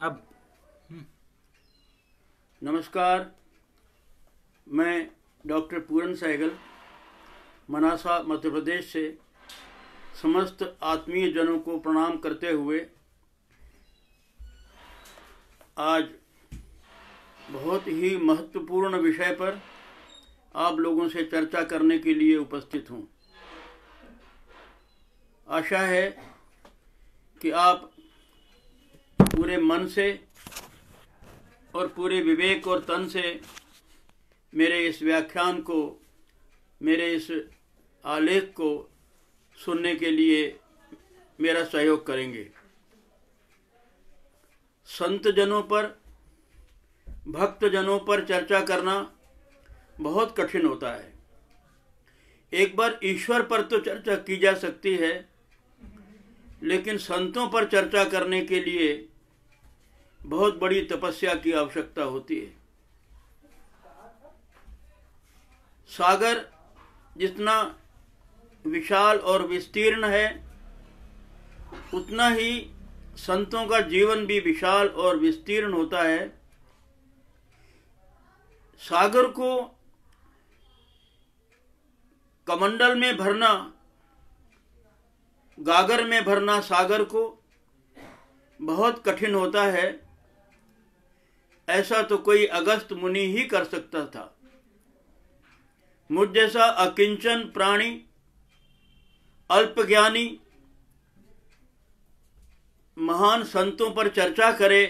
अब नमस्कार, मैं डॉक्टर पूरन सहगल मनासा मध्य प्रदेश से समस्त आत्मीय जनों को प्रणाम करते हुए आज बहुत ही महत्वपूर्ण विषय पर आप लोगों से चर्चा करने के लिए उपस्थित हूँ। आशा है कि आप पूरे मन से और पूरे विवेक और तन से मेरे इस व्याख्यान को, मेरे इस आलेख को सुनने के लिए मेरा सहयोग करेंगे। संत जनों पर, भक्त जनों पर चर्चा करना बहुत कठिन होता है। एक बार ईश्वर पर तो चर्चा की जा सकती है, लेकिन संतों पर चर्चा करने के लिए बहुत बड़ी तपस्या की आवश्यकता होती है। सागर जितना विशाल और विस्तीर्ण है, उतना ही संतों का जीवन भी विशाल और विस्तीर्ण होता है। सागर को कमंडल में भरना, गागर में भरना सागर को बहुत कठिन होता है। ऐसा तो कोई अगस्त मुनि ही कर सकता था। मुझ जैसा अकिंचन प्राणी, अल्पज्ञानी, महान संतों पर चर्चा करे,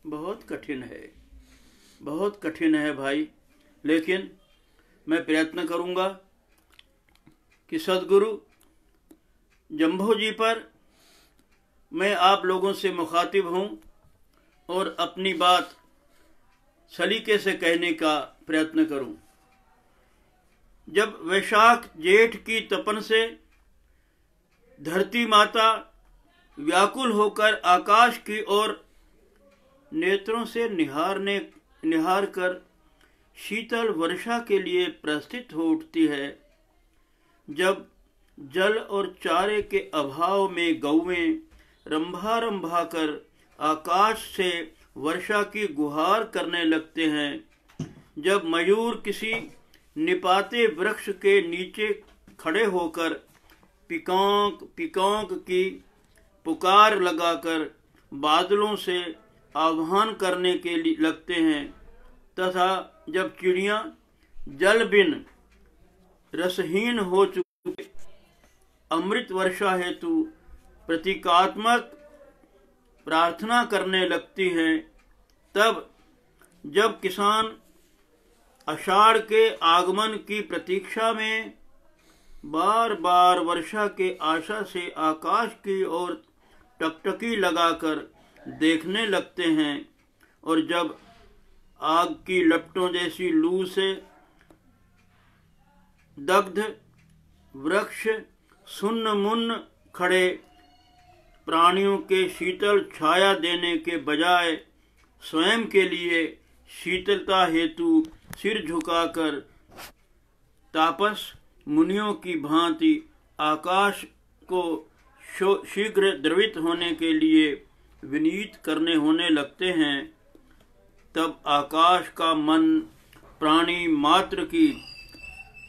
बहुत कठिन है, बहुत कठिन है भाई। लेकिन मैं प्रयत्न करूंगा कि सद्गुरु जम्भो जी पर मैं आप लोगों से मुखातिब हूँ और अपनी बात सलीके से कहने का प्रयत्न करूं। जब वैशाख जेठ की तपन से धरती माता व्याकुल होकर आकाश की ओर नेत्रों से निहार कर शीतल वर्षा के लिए प्रस्थित हो उठती है, जब जल और चारे के अभाव में गौवें रंभा रंभा कर आकाश से वर्षा की गुहार करने लगते हैं, जब मयूर किसी निपाते वृक्ष के नीचे खड़े होकर पिकॉन्क पिकॉन्क की पुकार लगाकर बादलों से आह्वान करने के लिए लगते हैं, तथा जब चिड़ियां जल बिन रसहीन हो चुके अमृत वर्षा हेतु प्रतीकात्मक प्रार्थना करने लगती हैं, तब जब किसान आषाढ़ के आगमन की प्रतीक्षा में बार बार वर्षा के आशा से आकाश की ओर टकटकी लगाकर देखने लगते हैं, और जब आग की लपटों जैसी लू से दग्ध वृक्ष सुन्न मुन्न खड़े प्राणियों के शीतल छाया देने के बजाय स्वयं के लिए शीतलता हेतु सिर झुकाकर तापस मुनियों की भांति आकाश को शीघ्र द्रवित होने के लिए विनीत करने होने लगते हैं, तब आकाश का मन प्राणी मात्र की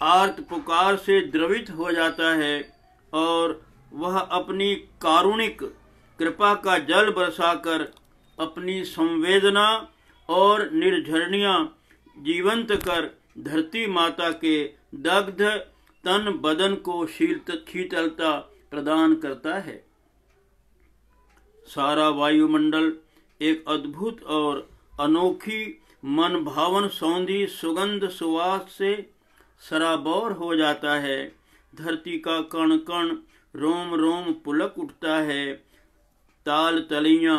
आर्त पुकार से द्रवित हो जाता है और वह अपनी कारुणिक कृपा का जल बरसाकर अपनी संवेदना और निर्झरनियां जीवंत कर धरती माता के दग्ध तन बदन को शीतलता प्रदान करता है। सारा वायुमंडल एक अद्भुत और अनोखी मन भावन सौंधी सुगंध सुवास से सराबोर हो जाता है। धरती का कण कण रोम रोम पुलक उठता है, ताल तलियां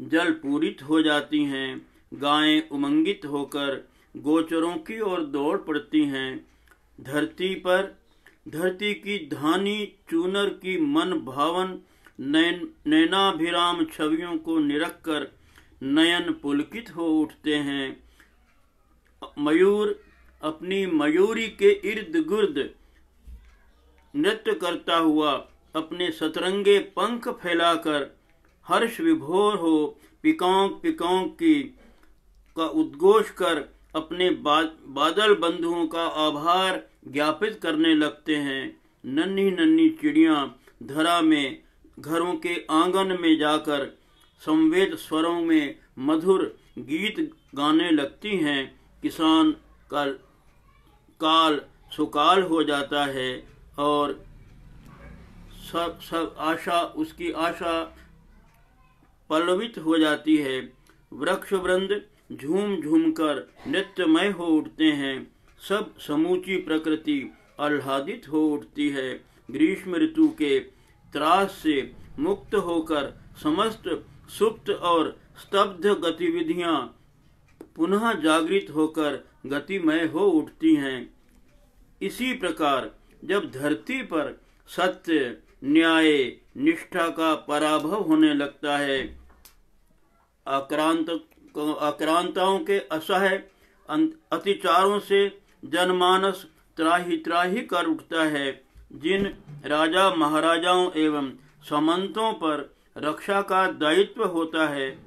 जल पूरित हो जाती हैं, गायें उमंगित होकर गोचरों की ओर दौड़ पड़ती हैं। धरती की धानी चूनर की मन भावन नैनाभिराम छवियों को निरख कर नयन पुलकित हो उठते हैं। मयूर अपनी मयूरी के इर्द गिर्द नृत्य करता हुआ अपने सतरंगे पंख फैलाकर हर्ष विभोर हो पिकौंक पिकौंक की का उद्घोष कर अपने बादल बंधुओं का आभार ज्ञापित करने लगते हैं। नन्ही नन्ही चिड़ियां धरा में घरों के आंगन में जाकर संवेद स्वरों में मधुर गीत गाने लगती हैं। किसान का काल सुकाल हो जाता है और सब आशा उसकी आशा पल्लवित हो जाती है। वृक्ष वृंद झूम झूम कर नृत्यमय हो उठते हैं। सब समूची प्रकृति आह्लादित हो उठती है। ग्रीष्म ऋतु के त्रास से मुक्त होकर समस्त सुप्त और स्तब्ध गतिविधियां पुनः जागृत होकर गतिमय हो उठती हैं। इसी प्रकार जब धरती पर सत्य, न्याय, निष्ठा का पराभव होने लगता है, आक्रांताओं के असह्य अत्याचारों से जनमानस त्राही त्राही कर उठता है, जिन राजा महाराजाओं एवं सामंतों पर रक्षा का दायित्व होता है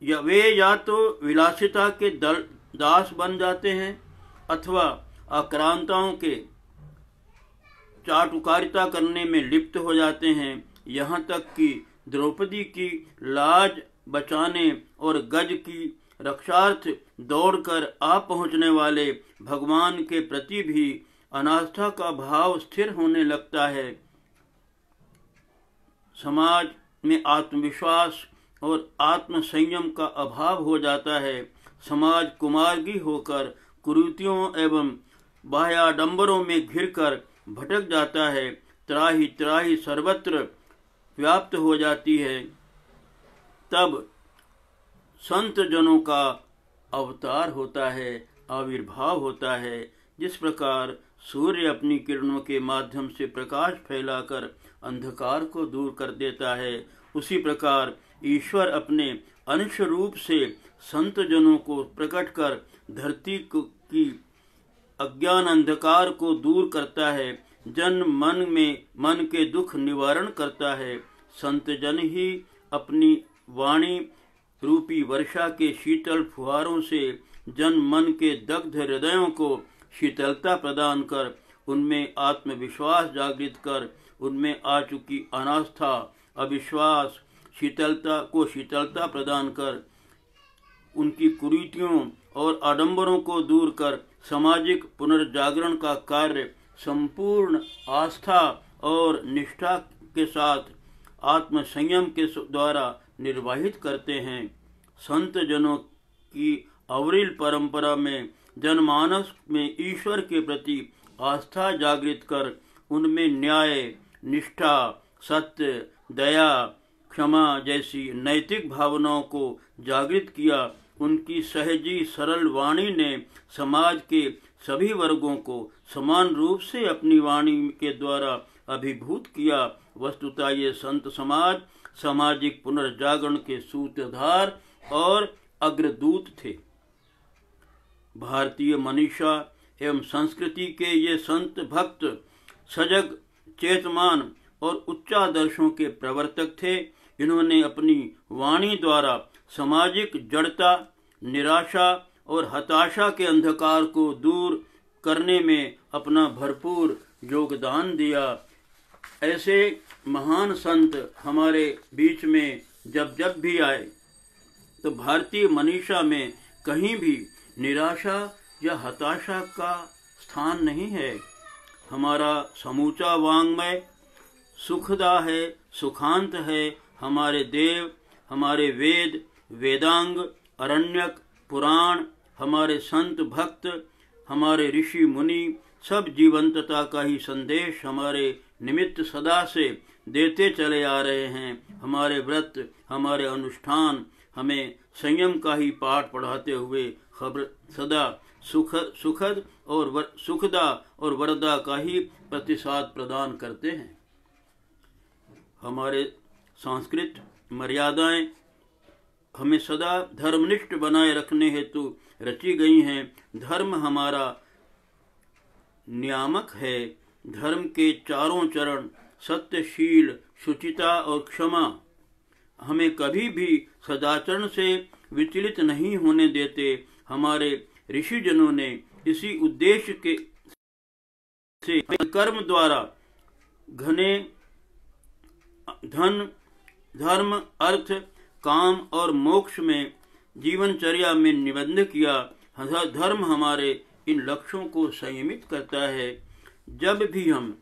वे या तो विलासिता के दास बन जाते हैं अथवा आक्रांताओं के चाटुकारिता करने में लिप्त हो जाते हैं। यहाँ तक कि द्रौपदी की लाज बचाने और गज की रक्षार्थ दौड़कर आ पहुँचने वाले भगवान के प्रति भी अनास्था का भाव स्थिर होने लगता है। समाज में आत्मविश्वास और आत्म संयम का अभाव हो जाता है। समाज कुमार्गी होकर कुरीतियों एवं बाह्याडंबरों में घिरकर भटक जाता है। त्राही त्राही सर्वत्र व्याप्त हो जाती है। तब संत जनों का अवतार होता है, आविर्भाव होता है। जिस प्रकार सूर्य अपनी किरणों के माध्यम से प्रकाश फैलाकर अंधकार को दूर कर देता है, उसी प्रकार ईश्वर अपने अंश रूप से संत जनों को प्रकट कर धरती की अज्ञान अंधकार को दूर करता है, जन मन के दुख निवारण करता है। संत जन ही अपनी वाणी रूपी वर्षा के शीतल फुहारों से जन मन के दग्ध हृदयों को शीतलता प्रदान कर उनमें आत्मविश्वास जागृत कर उनमें आ चुकी अनास्था, अविश्वास, शीतलता प्रदान कर उनकी कुरीतियों और आडंबरों को दूर कर सामाजिक पुनर्जागरण का कार्य संपूर्ण आस्था और निष्ठा के साथ आत्म संयम के द्वारा निर्वाहित करते हैं। संत जनों की अविरल परंपरा में जनमानस में ईश्वर के प्रति आस्था जागृत कर उनमें न्याय, निष्ठा, सत्य, दया, क्षमा जैसी नैतिक भावनाओं को जागृत किया। उनकी सहजी सरल वाणी ने समाज के सभी वर्गों को समान रूप से अपनी वाणी के द्वारा अभिभूत किया। वस्तुतः ये संत समाज सामाजिक पुनर्जागरण के सूत्रधार और अग्रदूत थे। भारतीय मनीषा एवं संस्कृति के ये संत भक्त सजग, चेतमान और उच्चादर्शों के प्रवर्तक थे। इन्होंने अपनी वाणी द्वारा सामाजिक जड़ता, निराशा और हताशा के अंधकार को दूर करने में अपना भरपूर योगदान दिया। ऐसे महान संत हमारे बीच में जब जब भी आए तो भारतीय मनीषा में कहीं भी निराशा या हताशा का स्थान नहीं है। हमारा समूचा वाङ्मय सुखदा है, सुखांत है। हमारे देव, हमारे वेद, वेदांग, अरण्यक, पुराण, हमारे संत भक्त, हमारे ऋषि मुनि सब जीवंतता का ही संदेश हमारे निमित्त सदा से देते चले आ रहे हैं। हमारे व्रत, हमारे अनुष्ठान हमें संयम का ही पाठ पढ़ाते हुए खबर सदा सुखदा और वरदा का ही प्रतिसाद प्रदान करते हैं। हमारे सांस्कृतिक मर्यादाएं हमें सदा धर्मनिष्ठ बनाए रखने हेतु रची गई हैं। धर्म हमारा नियामक है। धर्म के चारों चरण सत्यशील, शुचिता और क्षमा हमें कभी भी सदाचरण से विचलित नहीं होने देते। हमारे ऋषिजनों ने इसी उद्देश्य के से कर्म द्वारा घने धन, धर्म, अर्थ, काम और मोक्ष में जीवनचर्या में निबंध किया। धर्म हमारे इन लक्ष्यों को संयमित करता है। जब भी हम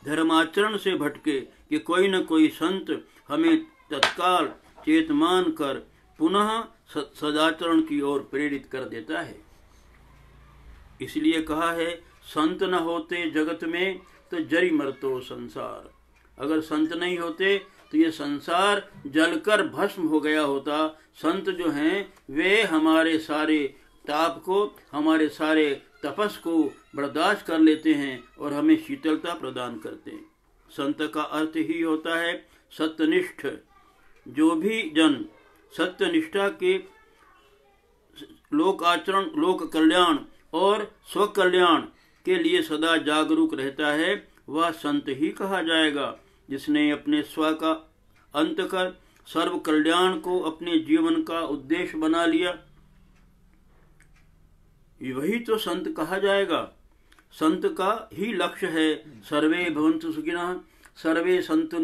धर्माचरण से भटके कि कोई न कोई संत हमें तत्काल चेतमान कर पुनः सदाचरण की ओर प्रेरित कर देता है। इसलिए कहा है, संत न होते जगत में तो जरी मरतो संसार। अगर संत नहीं होते तो ये संसार जलकर भस्म हो गया होता। संत जो हैं वे हमारे सारे ताप को, हमारे सारे तपस को बर्दाश्त कर लेते हैं और हमें शीतलता प्रदान करते हैं। संत का अर्थ ही होता है सत्यनिष्ठ। जो भी जन सत्यनिष्ठा के लोक आचरण, लोक कल्याण और स्व कल्याण के लिए सदा जागरूक रहता है, वह संत ही कहा जाएगा। जिसने अपने स्व का अंत कर सर्व कल्याण को अपने जीवन का उद्देश्य बना लिया, वही तो संत कहा जाएगा। संत का ही लक्ष्य है सर्वे भवन्तु सुखिनः, सर्वे सन्तु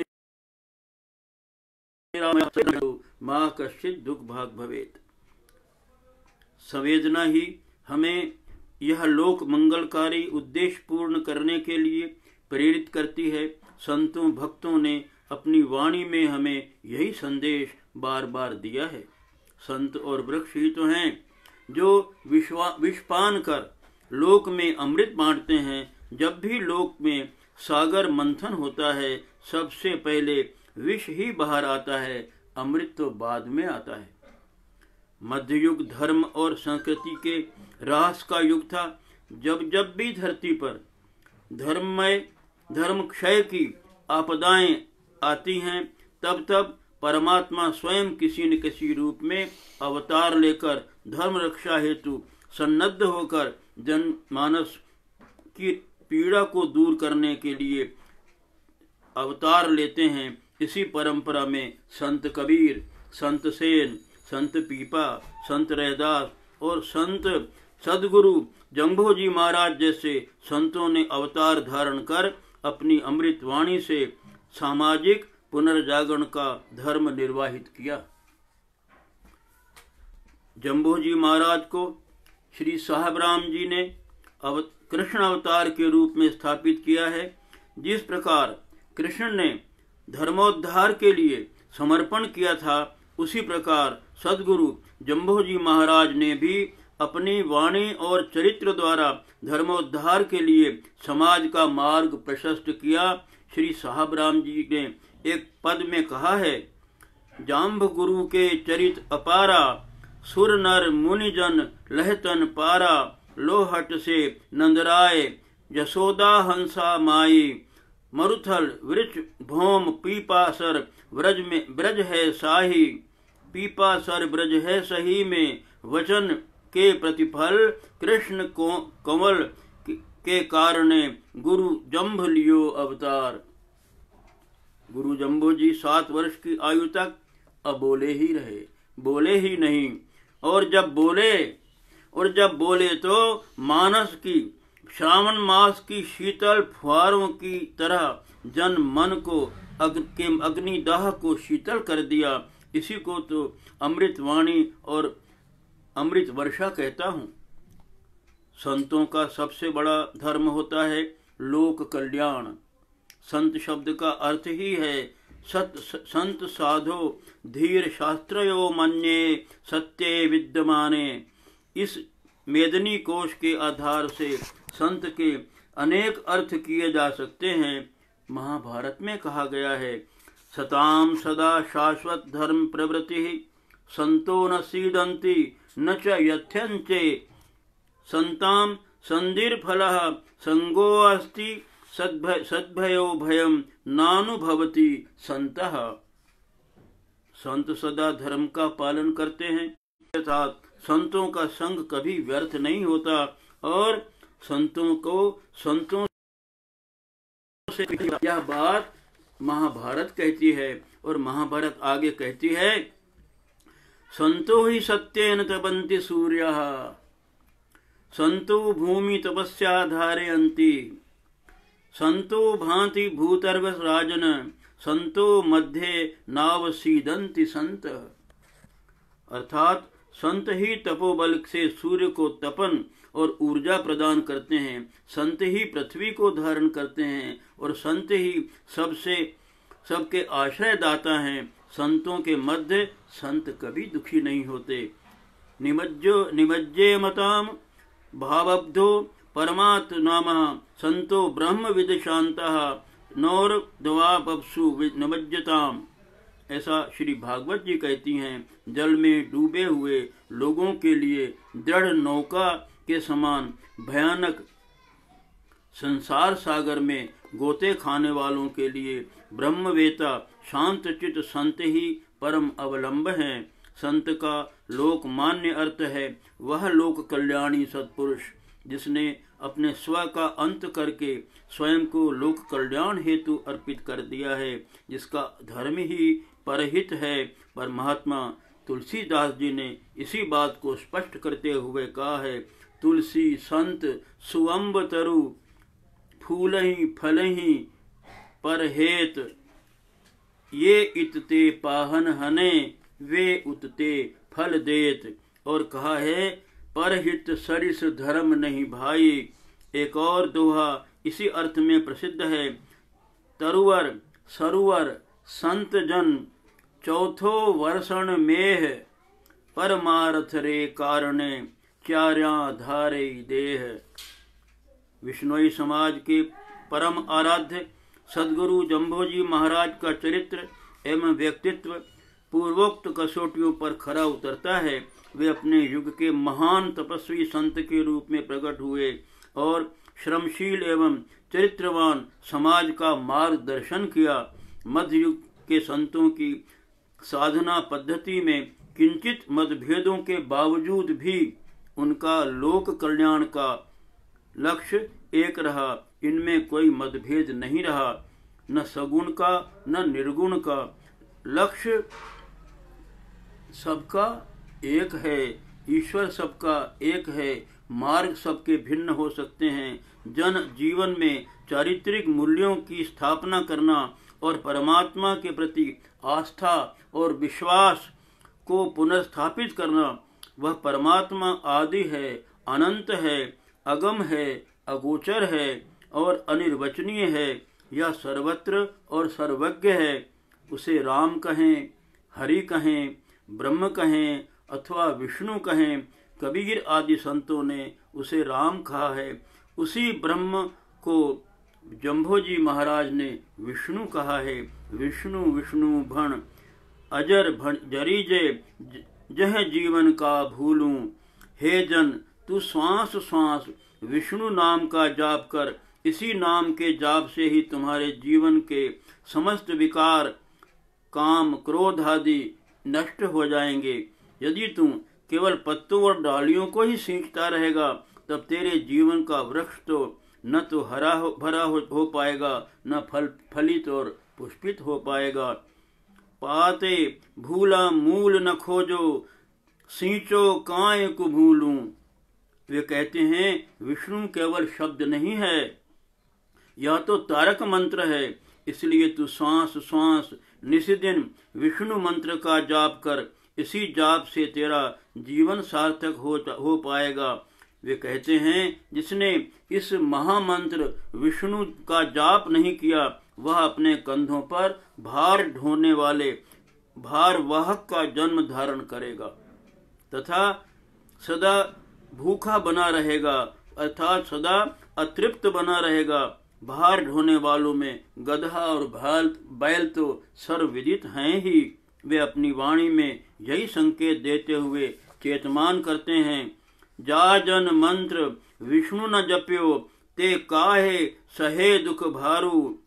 मां कश्चित् दुख भाग भवेत्। संवेदना ही हमें यह लोक मंगलकारी उद्देश्य पूर्ण करने के लिए प्रेरित करती है। संतों भक्तों ने अपनी वाणी में हमें यही संदेश बार बार दिया है। संत और वृक्ष ही तो हैं जो विषपान कर लोक में अमृत बांटते हैं। जब भी लोक में सागर मंथन होता है, सबसे पहले विष ही बाहर आता है, अमृत तो बाद में आता है। मध्ययुग धर्म और संस्कृति के ह्रास का युग था। जब जब भी धरती पर धर्म क्षय की आपदाएं आती हैं, तब तब परमात्मा स्वयं किसी न किसी रूप में अवतार लेकर धर्म रक्षा हेतु सन्नद्ध होकर जनमानस की पीड़ा को दूर करने के लिए अवतार लेते हैं। इसी परंपरा में संत कबीर, संत सेन, संत पीपा, संत रैदास और संत सदगुरु जंभोजी महाराज जैसे संतों ने अवतार धारण कर अपनी अमृत वाणी से सामाजिक पुनर्जागरण का धर्म निर्वाहित किया। जंभोजी महाराज को श्री साहब राम जी ने कृष्ण अवतार के रूप में स्थापित किया है। जिस प्रकार कृष्ण ने धर्मोद्धार के लिए समर्पण किया था, उसी प्रकार सदगुरु जंभोजी महाराज ने भी अपनी वाणी और चरित्र द्वारा धर्मोद्धार के लिए समाज का मार्ग प्रशस्त किया। श्री साहब राम जी ने एक पद में कहा है, जाम्ब गुरु के चरित अपारा, सुर नर मुनिजन लहतन पारा, लोहट से नंदराय यशोदा हंसा माई, मरुथल वृक्ष भौम पीपासर ब्रज है साही, पीपासर ब्रज है सही में, वचन के प्रतिफल कृष्ण को कंवल के कारणे गुरु जंभ लियो अवतार। गुरु जंभो जी 7 वर्ष की आयु तक अबोले ही रहे, बोले ही नहीं। और जब बोले तो मानस की श्रावण मास की शीतल फुहारों की तरह जन मन को अग्निदाह को शीतल कर दिया। इसी को तो अमृत वाणी और अमृत वर्षा कहता हूँ। संतों का सबसे बड़ा धर्म होता है लोक कल्याण। संत शब्द का अर्थ ही है संत साधो धीर शास्त्रयो मन्ये सत्ये विद्यमाने। इस मेदनी कोश के आधार से संत के अनेक अर्थ किए जा सकते हैं। महाभारत में कहा गया है, सताम सदा शाश्वत धर्म प्रवृत्ति, संतो न सीदंति न च यथ्यंचे, संताम संदिर फलः संगो अस्ति, सद्भयो भयम नानुभवति संतः। संत सदा धर्म का पालन करते हैं, अर्थात संतों का संग कभी व्यर्थ नहीं होता और संतों से यह बात महाभारत कहती है। और महाभारत आगे कहती है, संतो ही सत्येन तपन्ति सूर्यः संतो भूमि तपस्या धारयन्ति संतो भांति भूतर्व राजन संतो मध्य नावसीदन्ति संत। अर्थात संत ही तपोबल से सूर्य को तपन और ऊर्जा प्रदान करते हैं, संत ही पृथ्वी को धारण करते हैं और संत ही सबके आश्रय दाता हैं। संतों के मध्य संत कभी दुखी नहीं होते। निमज्जे मताम भावब्धो परमात्मा संतो ब्रह्म विद शांतः नौर्द्वापसु निमज्जताम। ऐसा श्री भागवत जी कहती हैं, जल में डूबे हुए लोगों के लिए दृढ़ नौका के समान भयानक संसार सागर में गोते खाने वालों के लिए ब्रह्मवेता शांत चित संत ही परम अवलंब हैं। संत का लोकमान्य अर्थ है वह लोक कल्याणी सत्पुरुष जिसने अपने स्व का अंत करके स्वयं को लोक कल्याण हेतु अर्पित कर दिया है, जिसका धर्म ही परहित है। पर महात्मा तुलसीदास जी ने इसी बात को स्पष्ट करते हुए कहा है, तुलसी संत सुअम्ब तरु फूलहि फलहि परहेत ये इतते पाहन हने वे उतते फल देत। और कहा है, परहित सरिस धर्म नहीं भाई। एक और दोहा इसी अर्थ में प्रसिद्ध है, तरुवर सरुवर संत जन चौथो वर्षण मेह परमार्थ रे कारणे चार्या धारे देह। विष्णोई समाज के परम आराध्य सद्गुरु जम्भोजी महाराज का चरित्र एवं व्यक्तित्व पूर्वोक्त कसौटियों पर खरा उतरता है। वे अपने युग के महान तपस्वी संत के रूप में प्रकट हुए और श्रमशील एवं चरित्रवान समाज का मार्गदर्शन किया। मध्य युग के संतों की साधना पद्धति में किंचित मतभेदों के बावजूद भी उनका लोक कल्याण का लक्ष्य एक रहा। इनमें कोई मतभेद नहीं रहा, न सगुण का न निर्गुण का। लक्ष्य सबका एक है, ईश्वर सबका एक है, मार्ग सबके भिन्न हो सकते हैं। जन जीवन में चारित्रिक मूल्यों की स्थापना करना और परमात्मा के प्रति आस्था और विश्वास को पुनर्स्थापित करना, वह परमात्मा आदि है, अनंत है, अगम है, अगोचर है और अनिर्वचनीय है। यह सर्वत्र और सर्वज्ञ है। उसे राम कहें, हरि कहें, ब्रह्म कहें अथवा विष्णु कहें। कबीर आदि संतों ने उसे राम कहा है। उसी ब्रह्म को जम्भोजी महाराज ने विष्णु कहा है। विष्णु विष्णु भण अजर भण जरीजे जह जीवन का भूलूं। हे जन तू श्वास श्वास विष्णु नाम का जाप कर। इसी नाम के जाप से ही तुम्हारे जीवन के समस्त विकार, काम, क्रोध आदि नष्ट हो जाएंगे। यदि तुम केवल पत्तों और डालियों को ही सींचता रहेगा तब तेरे जीवन का वृक्ष तो न तो हरा भरा हो पाएगा, न फलित और पुष्पित हो पाएगा। पाते भूला मूल न खोजो, सींचो काय को भूलूं। वे कहते हैं विष्णु केवल शब्द नहीं है, यह तो तारक मंत्र है। इसलिए तू श्वास श्वास निस्दिन विष्णु मंत्र का जाप कर। इसी जाप से तेरा जीवन सार्थक हो पाएगा। वे कहते हैं जिसने इस महामंत्र विष्णु का जाप नहीं किया वह अपने कंधों पर भार ढोने वाले भार वाहक का जन्म धारण करेगा तथा सदा भूखा बना रहेगा, अर्थात सदा अतृप्त बना रहेगा। भार ढोने वालों में गधा और बैल तो सर्वविदित हैं ही। वे अपनी वाणी में यही संकेत देते हुए चेतमान करते हैं, जा जन मंत्र विष्णु न जप्यो ते काहे सहे दुख भारू।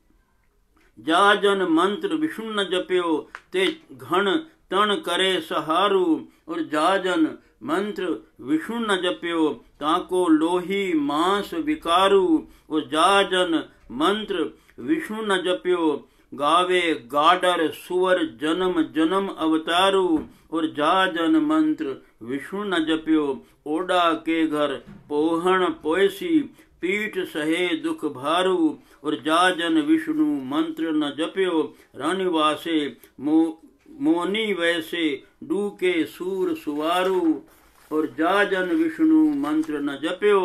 जा जन मंत्र विष्णु न जप्यो ते घन तन करे सहारू। और जा जन मंत्र विष्णु न जप्यो ताको लोही मांस विकारू। और जा जन मंत्र विष्णु न जप्यो, गावे गाडर सुअर जन्म जन्म अवतारू। और जा जन मंत्र विष्णु न जप्यो, ओडा के घर पोहण पोयसी, पीठ सहे दुख भारू। और जा जन विष्णु मंत्र न जप्यो, रणवासे मोनी वैसे, डूके सूर सुवारू। और जा जन विष्णु मंत्र न जप्यो,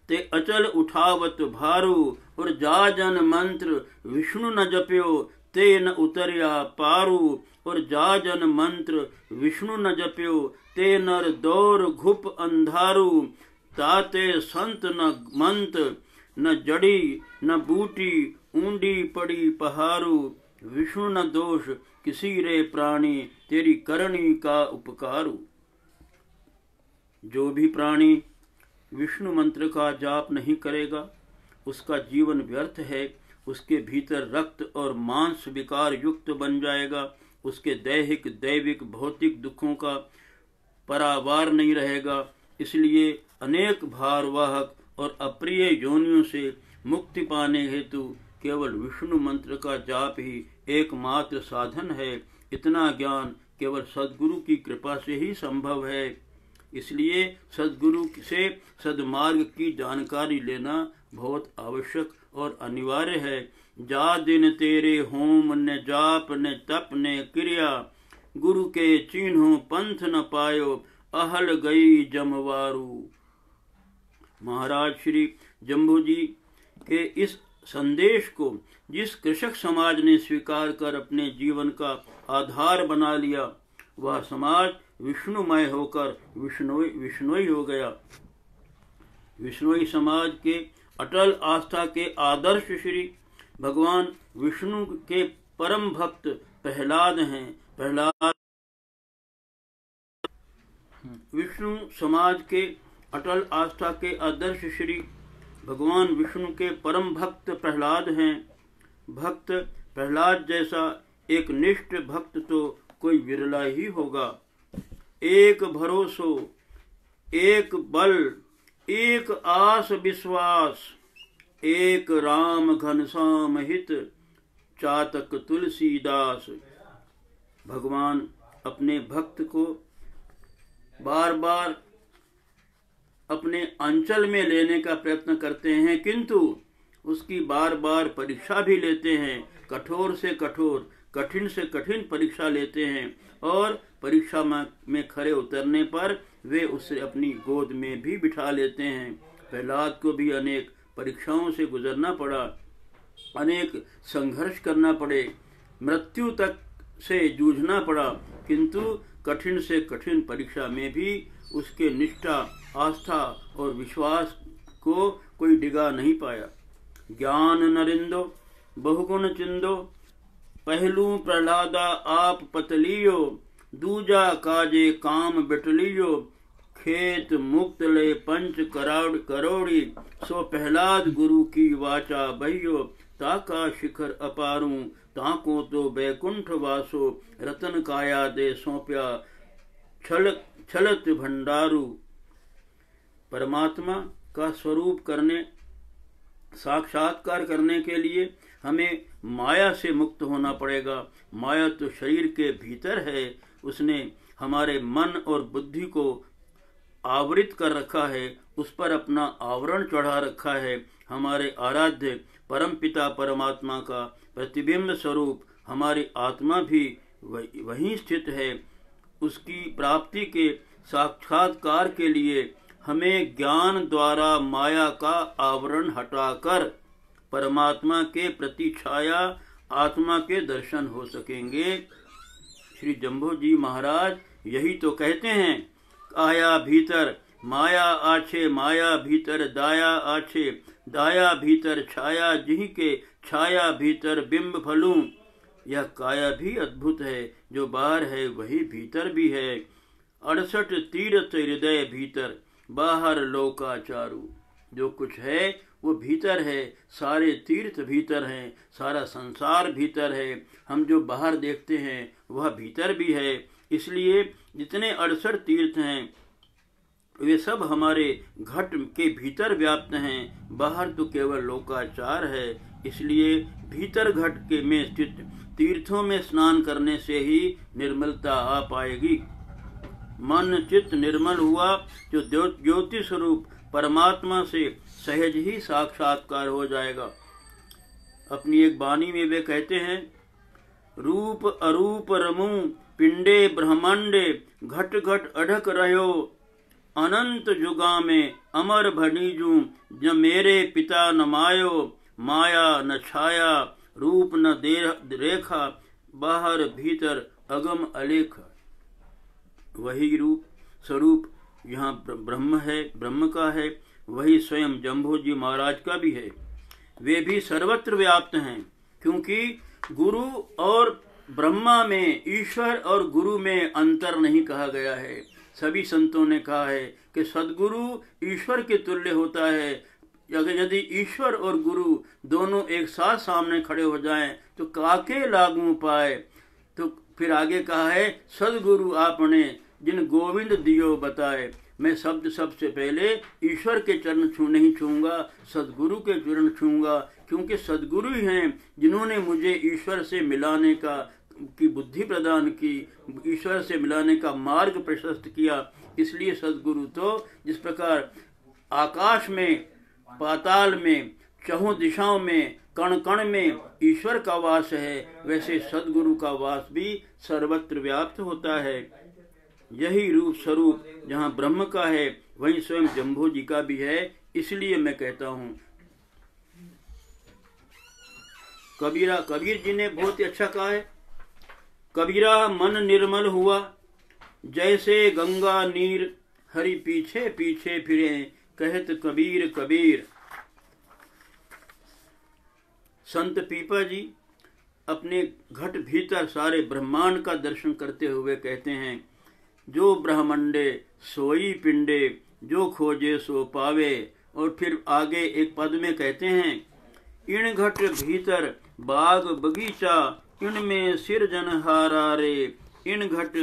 ते अचल उठावत भारू। और जा जन मंत्र विष्णु न जप्यो, ते न उतरिया पारू। और जा जन मंत्र विष्णु न जप्यो, ते नर दौर घुप अंधारू। ताते संत न मंत, न जड़ी न बूटी, ऊंडी पड़ी पहारू। विष्णु न दोष किसी रे प्राणी, तेरी करणी का उपकारू। जो भी प्राणी विष्णु मंत्र का जाप नहीं करेगा, उसका जीवन व्यर्थ है। उसके भीतर रक्त और मांस विकार युक्त बन जाएगा। उसके दैहिक दैविक भौतिक दुखों का परावार नहीं रहेगा। इसलिए अनेक भारवाहक और अप्रिय योनियों से मुक्ति पाने हेतु केवल विष्णु मंत्र का जाप ही एकमात्र साधन है। इतना ज्ञान केवल सद्गुरु की कृपा से ही संभव है। इसलिए सद्गुरु से सद्मार्ग की जानकारी लेना बहुत आवश्यक और अनिवार्य है। जा दिन तेरे होम न जाप न तप न क्रिया, गुरु के चिन्हों पंथ न पायो, अहल गई जमवारू। महाराज श्री जम्बू जी के इस संदेश को जिस कृषक समाज ने स्वीकार कर अपने जीवन का आधार बना लिया, वह समाज विष्णुमय होकर विष्णुई हो गया। विष्णुई समाज के अटल आस्था के आदर्श श्री भगवान विष्णु के परम भक्त प्रहलाद हैं। प्रहलाद विष्णु समाज के अटल आस्था के आदर्श श्री भगवान विष्णु के परम भक्त प्रहलाद हैं। भक्त प्रहलाद जैसा एक निष्ठ भक्त तो कोई विरला ही होगा। एक भरोसो, एक बल, एक आस विश्वास, एक राम घनश्याम हित, चातक तुलसीदास। भगवान अपने भक्त को बार बार अपने अंचल में लेने का प्रयत्न करते हैं, किंतु उसकी बार बार परीक्षा भी लेते हैं। कठोर से कठोर, कठिन से कठिन परीक्षा लेते हैं और परीक्षा में खरे उतरने पर वे उसे अपनी गोद में भी बिठा लेते हैं। प्रहलाद को भी अनेक परीक्षाओं से गुजरना पड़ा, अनेक संघर्ष करना पड़े, मृत्यु तक से जूझना पड़ा, किंतु कठिन से कठिन परीक्षा में भी उसके निष्ठा, आस्था और विश्वास को कोई डिगा नहीं पाया। ज्ञान नरिंदो बहुगुण चिंदो, पहलू प्रहलादा आप पतलियो, दूजा काजे काम बिटलियो, खेत मुक्त ले पंच करोड़ी, सो प्रहलाद गुरु की वाचा बहियो, ताका शिखर अपारू, ताको तो बैकुंठ वासो, रतन काया दे सौंप्या छलत भंडारू। परमात्मा का स्वरूप करने, साक्षात्कार करने के लिए हमें माया से मुक्त होना पड़ेगा। माया तो शरीर के भीतर है, उसने हमारे मन और बुद्धि को आवृत कर रखा है, उस पर अपना आवरण चढ़ा रखा है। हमारे आराध्य परम पिता परमात्मा का प्रतिबिंब स्वरूप हमारी आत्मा भी वहीं स्थित है। उसकी प्राप्ति के साक्षात्कार के लिए हमें ज्ञान द्वारा माया का आवरण हटाकर परमात्मा के प्रति छाया आत्मा के दर्शन हो सकेंगे। श्री जम्बो जी महाराज यही तो कहते हैं, आया भीतर माया आछे, माया भीतर दाया आछे, दाया भीतर छाया जिहि के, छाया भीतर बिंब फलूं। यह काया भी अद्भुत है, जो बाहर है वही भीतर भी है। 68 तीर्थ हृदय भीतर, बाहर लोकाचारू। जो कुछ है वो भीतर है, सारे तीर्थ भीतर हैं, सारा संसार भीतर है। हम जो बाहर देखते हैं वह भीतर भी है। इसलिए जितने 68 तीर्थ हैं वे सब हमारे घट के भीतर व्याप्त हैं, बाहर तो केवल लोकाचार है। इसलिए भीतर घट के में स्थित तीर्थों में स्नान करने से ही निर्मलता आ पाएगी। मन चित्त निर्मल हुआ जो ज्योति स्वरूप परमात्मा से सहज ही साक्षात्कार हो जाएगा। अपनी एक वाणी में वे कहते हैं, रूप अरूप रमू पिंडे ब्रह्मांडे घट घट अढक रहो, अनंत जुगा में अमर भनीजू ज मेरे पिता न मायो, माया न छाया रूप न रेखा, बाहर भीतर अगम अलेखा। वही रूप स्वरूप यहाँ ब्रह्म है, ब्रह्म का है, वही स्वयं जम्भो जी महाराज का भी है। वे भी सर्वत्र व्याप्त हैं, क्योंकि गुरु और ब्रह्मा में, ईश्वर और गुरु में अंतर नहीं कहा गया है। सभी संतों ने कहा है कि सदगुरु ईश्वर के तुल्य होता है। अगर यदि ईश्वर और गुरु दोनों एक साथ सामने खड़े हो जाएं तो काके लागू पाए। तो फिर आगे कहा है, सदगुरु आपने जिन गोविंद दियो बताए। मैं शब्द सबसे पहले ईश्वर के चरण नहीं छूंगा, सदगुरु के चरण छूंगा, क्योंकि सदगुरु ही हैं जिन्होंने मुझे ईश्वर से मिलाने की बुद्धि प्रदान की, ईश्वर से मिलाने का मार्ग प्रशस्त किया। इसलिए सदगुरु तो जिस प्रकार आकाश में, पाताल में, चहुं दिशाओं में, कण कण में ईश्वर का वास है, वैसे सदगुरु का वास भी सर्वत्र व्याप्त होता है। यही रूप स्वरूप जहाँ ब्रह्म का है, वहीं स्वयं जम्भो जी का भी है। इसलिए मैं कहता हूँ, कबीर जी ने बहुत ही अच्छा कहा है, कबीरा मन निर्मल हुआ जैसे गंगा नीर, हरि पीछे पीछे फिरे कहत कबीर कबीर। संत पीपा जी अपने घट भीतर सारे ब्रह्मांड का दर्शन करते हुए कहते हैं, जो ब्रह्मंडे सोई पिंडे, जो खोजे सो पावे। और फिर आगे एक पद में कहते हैं, इन घट भीतर बाग बगीचा, इनमें सिरजनहारा रे, इन घट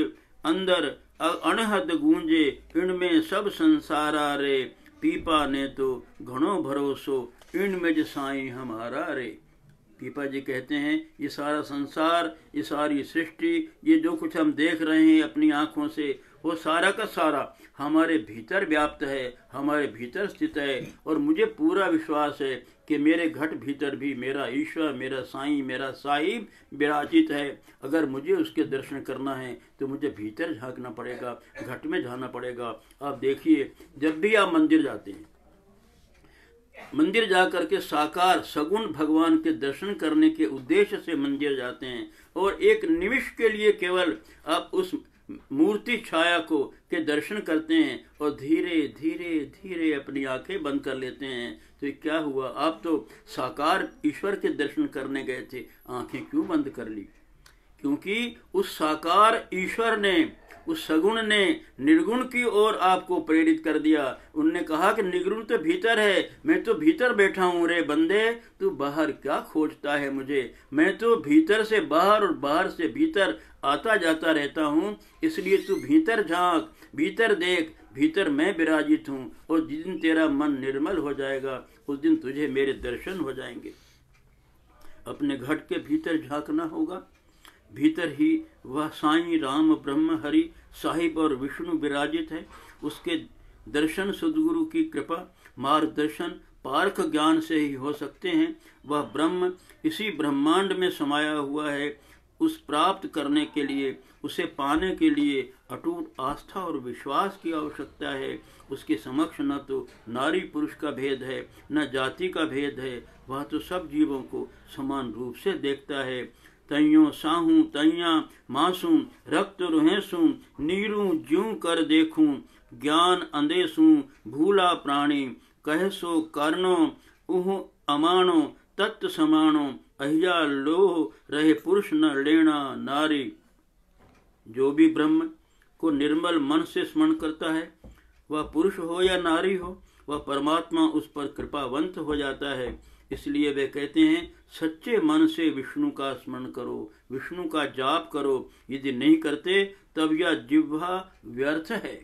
अंदर अनहद गूंजे, इनमें सब संसारा रे, पीपा ने तो घणो भरोसो, इनमें ज साईं हमारा रे। पीपा जी कहते हैं, ये सारा संसार, ये सारी सृष्टि, ये जो कुछ हम देख रहे हैं अपनी आंखों से, वो सारा का सारा हमारे भीतर व्याप्त है, हमारे भीतर स्थित है। और मुझे पूरा विश्वास है कि मेरे घट भीतर भी मेरा ईश्वर, मेरा साईं, मेरा साहिब विराजित है। अगर मुझे उसके दर्शन करना है तो मुझे भीतर झांकना पड़ेगा, घट में जाना पड़ेगा। आप देखिए, जब भी आप मंदिर जाते हैं, मंदिर जाकर के साकार सगुण भगवान के दर्शन करने के उद्देश्य से मंदिर जाते हैं, और एक निमिष के लिए केवल आप उस मूर्ति छाया को के दर्शन करते हैं और धीरे धीरे धीरे अपनी आंखें बंद कर लेते हैं, तो ये क्या हुआ? आप तो साकार ईश्वर के दर्शन करने गए थे, आंखें क्यों बंद कर ली? क्योंकि उस साकार ईश्वर ने, उस सगुण ने निर्गुण की ओर आपको प्रेरित कर दिया। उनने कहा कि निर्गुण तो भीतर है, मैं तो भीतर बैठा हूँ रे बंदे, तू बाहर क्या खोजता है मुझे? मैं तो भीतर से बाहर और बाहर से भीतर आता जाता रहता हूँ, इसलिए तू भीतर झांक, भीतर देख, भीतर मैं विराजित हूँ। और जिस दिन तेरा मन निर्मल हो जाएगा, उस दिन तुझे मेरे दर्शन हो जाएंगे। अपने घट के भीतर झांकना होगा, भीतर ही वह साईं राम ब्रह्म हरि साहिब और विष्णु विराजित है। उसके दर्शन सद्गुरु की कृपा, मार्गदर्शन, पारख ज्ञान से ही हो सकते हैं। वह ब्रह्म इसी ब्रह्मांड में समाया हुआ है। उस प्राप्त करने के लिए, उसे पाने के लिए अटूट आस्था और विश्वास की आवश्यकता है। उसके समक्ष न तो नारी पुरुष का भेद है, न जाति का भेद है। वह तो सब जीवों को समान रूप से देखता है। तैयों साहूं तैया मासूं, रक्त रुहेसूं, नीरू ज्यूं कर देखूं, ज्ञान अंदेसूं, भूला प्राणी, कहसो करनो, उह अमानो, तत्व समानो, अहिया लोह रहे पुरुष न लेना नारी। जो भी ब्रह्म को निर्मल मन से स्मरण करता है, वह पुरुष हो या नारी हो, वह परमात्मा उस पर कृपावंत हो जाता है। इसलिए वे कहते हैं, सच्चे मन से विष्णु का स्मरण करो, विष्णु का जाप करो। यदि नहीं करते तब यह जिह्वा व्यर्थ है।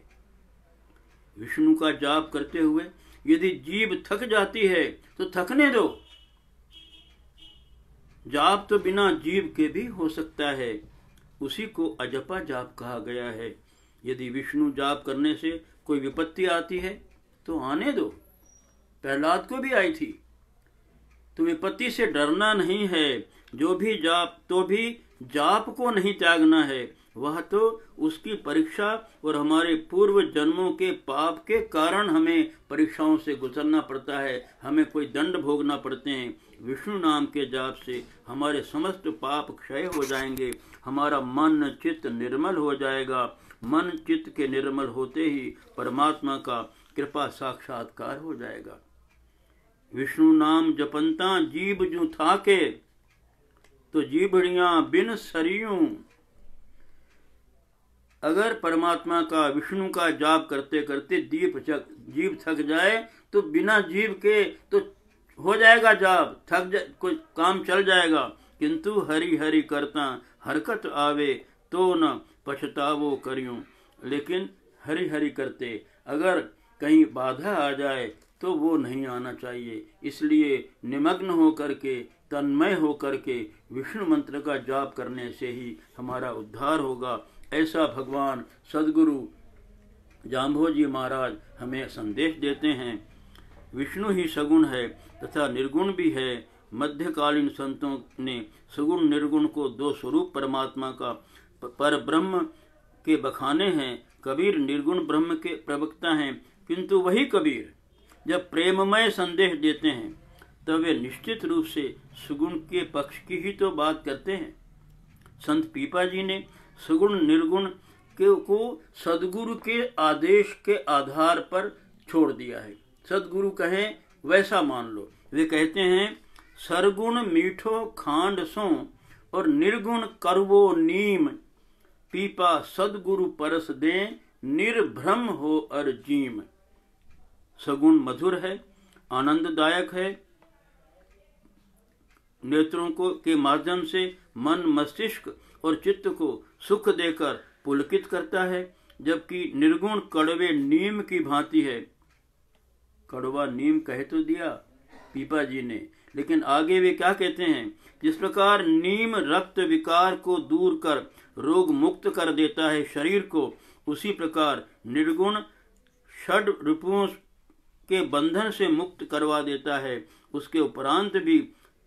विष्णु का जाप करते हुए यदि जीभ थक जाती है तो थकने दो। जाप तो बिना जीभ के भी हो सकता है, उसी को अजपा जाप कहा गया है। यदि विष्णु जाप करने से कोई विपत्ति आती है तो आने दो, प्रहलाद को भी आई थी। तो विपत्ति से डरना नहीं है, जो भी जाप को नहीं त्यागना है, वह तो उसकी परीक्षा और हमारे पूर्व जन्मों के पाप के कारण हमें परीक्षाओं से गुजरना पड़ता है, हमें कोई दंड भोगना पड़ते हैं। विष्णु नाम के जाप से हमारे समस्त पाप क्षय हो जाएंगे, हमारा मन चित्त निर्मल हो जाएगा। मन चित्त के निर्मल होते ही परमात्मा का कृपा साक्षात्कार हो जाएगा। विष्णु नाम जपंता जीभ जू थाके, तो जीभड़ियां बिन सरियूं। अगर परमात्मा का विष्णु का जाप करते करते जीभ थक जाए तो बिना जीभ के तो हो जाएगा जाप, कोई काम चल जाएगा, किंतु हरि हरि करता हरकत आवे तो न पछतावो करियूं। लेकिन हरि हरि करते अगर कहीं बाधा आ जाए तो वो नहीं आना चाहिए। इसलिए निमग्न होकर के, तन्मय होकर के विष्णु मंत्र का जाप करने से ही हमारा उद्धार होगा। ऐसा भगवान सदगुरु जाम्भोजी महाराज हमें संदेश देते हैं। विष्णु ही सगुण है तथा निर्गुण भी है। मध्यकालीन संतों ने सगुण निर्गुण को दो स्वरूप परमात्मा का पर ब्रह्म के बखाने हैं। कबीर निर्गुण ब्रह्म के प्रवक्ता हैं, किंतु वही कबीर जब प्रेममय संदेश देते हैं तब वे निश्चित रूप से सुगुण के पक्ष की ही तो बात करते हैं। संत पीपा जी ने सगुण निर्गुण को सदगुरु के आदेश के आधार पर छोड़ दिया है। सदगुरु कहें वैसा मान लो। वे कहते हैं सरगुण मीठो खांड सो और निर्गुण करवो नीम, पीपा सदगुरु परस दे निर्भ्रम हो अर्जीम। सगुण मधुर है, आनंददायक है, नेत्रों को के माध्यम से मन मस्तिष्क और चित्त को सुख देकर पुलकित करता है, जबकि निर्गुण कड़वे नीम की भांति है। कड़वा नीम कह तो दिया पीपा जी ने, लेकिन आगे वे क्या कहते हैं, जिस प्रकार नीम रक्त विकार को दूर कर रोग मुक्त कर देता है शरीर को, उसी प्रकार निर्गुण षड रूपों के बंधन से मुक्त करवा देता है। उसके उपरांत भी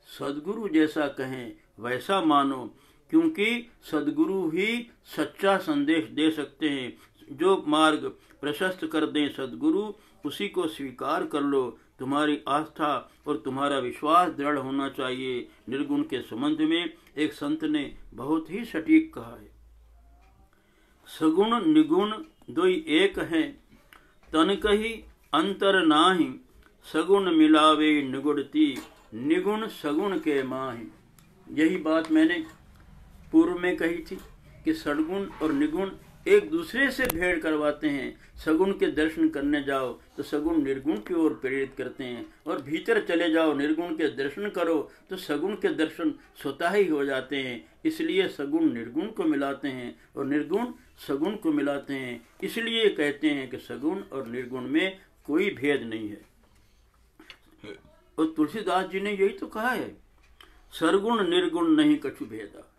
सदगुरु जैसा कहें वैसा मानो, क्योंकि सदगुरु ही सच्चा संदेश दे सकते हैं। जो मार्ग प्रशस्त कर दें सदगुरु, उसी को स्वीकार कर लो। तुम्हारी आस्था और तुम्हारा विश्वास दृढ़ होना चाहिए। निर्गुण के संबंध में एक संत ने बहुत ही सटीक कहा है, सगुण निगुण दोई एक हैं, तन कही अंतर नाही, सगुण मिलावे निगुड़ती, निगुण सगुण के माही। यही बात मैंने पूर्व में कही थी कि सद्गुण और निगुण एक दूसरे से भेड़ करवाते हैं। सगुण के दर्शन करने जाओ तो सगुण निर्गुण की ओर प्रेरित करते हैं, और भीतर चले जाओ निर्गुण के दर्शन करो तो सगुण के दर्शन स्वतः ही हो जाते हैं। इसलिए सगुण निर्गुण को मिलाते हैं और निर्गुण सगुण को मिलाते हैं। इसलिए कहते हैं कि सगुण और निर्गुण में कोई भेद नहीं है। और तुलसीदास जी ने यही तो कहा है, सरगुण निर्गुण नहीं कछु भेदा।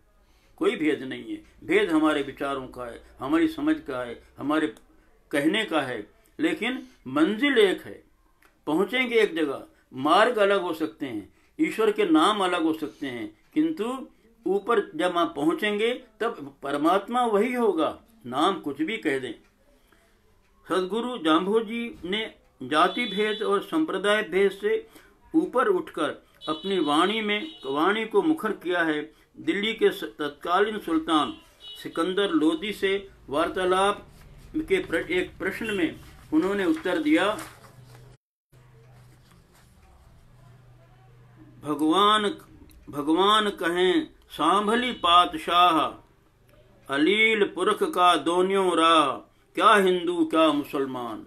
कोई भेद नहीं है। भेद हमारे विचारों का है, हमारी समझ का है, हमारे कहने का है, लेकिन मंजिल एक है। पहुंचेंगे एक जगह, मार्ग अलग हो सकते हैं, ईश्वर के नाम अलग हो सकते हैं, किंतु ऊपर जब आप पहुंचेंगे तब परमात्मा वही होगा, नाम कुछ भी कह दें। सदगुरु जाम्भोजी ने जाति भेद और संप्रदाय भेद से ऊपर उठकर अपनी वाणी को मुखर किया है। दिल्ली के तत्कालीन सुल्तान सिकंदर लोदी से वार्तालाप के एक प्रश्न में उन्होंने उत्तर दिया, भगवान कहें सांभली पातशाह, अलील पुरख का दोनियों राह, क्या हिंदू क्या मुसलमान।